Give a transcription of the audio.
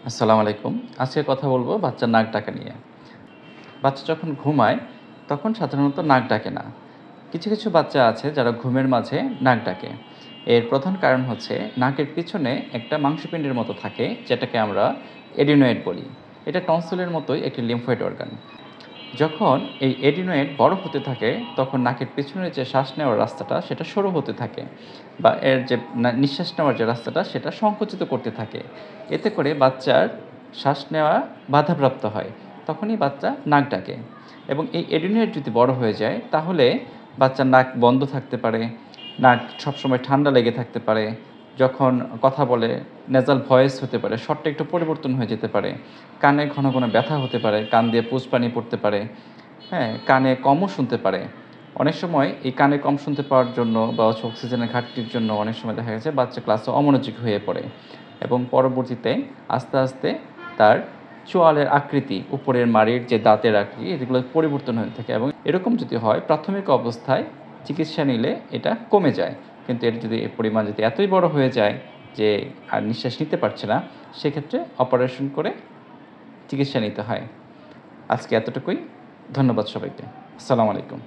আসসালামু আলাইকুম। আজকে কথা বলবো বাচ্চার নাক ডাকা নিয়ে। বাচ্চা যখন ঘুমায় তখন সাধারণত নাক ডাকে না। কিছু বাচ্চা আছে যারা ঘুমের মাঝে নাক ডাকে। এর প্রধান কারণ হচ্ছে নাকের পিছনে একটা মাংসপিণ্ডের মতো থাকে যেটাকে আমরা এডিনোয়েড বলি। এটা টনসিলের মতোই একটি লিম্ফয়েড অর্গান। যখন এই এডিনোয়েড বড় হতে থাকে তখন নাকের পেছনের যে শ্বাস নেওয়ার রাস্তাটা সেটা সরু হতে থাকে বা এর যে নিঃশ্বাস নেওয়ার যে রাস্তাটা সেটা সংকুচিত করতে থাকে। এতে করে বাচ্চার শ্বাস নেওয়া বাধাপ্রাপ্ত হয়। তখনই বাচ্চা নাক ডাকে এবং এই এডিনোয়েড যদি বড় হয়ে যায় তাহলে বাচ্চার নাক বন্ধ থাকতে পারে, নাক সবসময় ঠান্ডা লেগে থাকতে পারে, যখন কথা বলে নেজাল ভয়েস হতে পারে, স্বরটা একটু পরিবর্তন হয়ে যেতে পারে, কানে ঘন ব্যথা হতে পারে, কান দিয়ে পুজ পানি পড়তে পারে, হ্যাঁ? কানে কমও শুনতে পারে। অনেক সময় এই কানে কম শুনতে পাওয়ার জন্য বা অক্সিজেনের ঘাটতির জন্য অনেক সময় দেখা গেছে বাচ্চা ক্লাসে অমনোযোগী হয়ে পড়ে এবং পরবর্তীতে আস্তে তার চোয়ালের আকৃতি, উপরের মাড়ির যে দাঁতের আকৃতি এগুলো পরিবর্তন হয়ে থাকে এবং এরকম যদি হয় প্রাথমিক অবস্থায় চিকিৎসা নিলে এটা কমে যায়। কিন্তু এর যদি এর পরিমাণ যদি এতই বড় হয়ে যায় যে আর নিঃশ্বাস নিতে পারছে না, সেক্ষেত্রে অপারেশন করে চিকিৎসা নিতে হয়। আজকে এতটুকুই। ধন্যবাদ সবাইকে। আসসালামু আলাইকুম।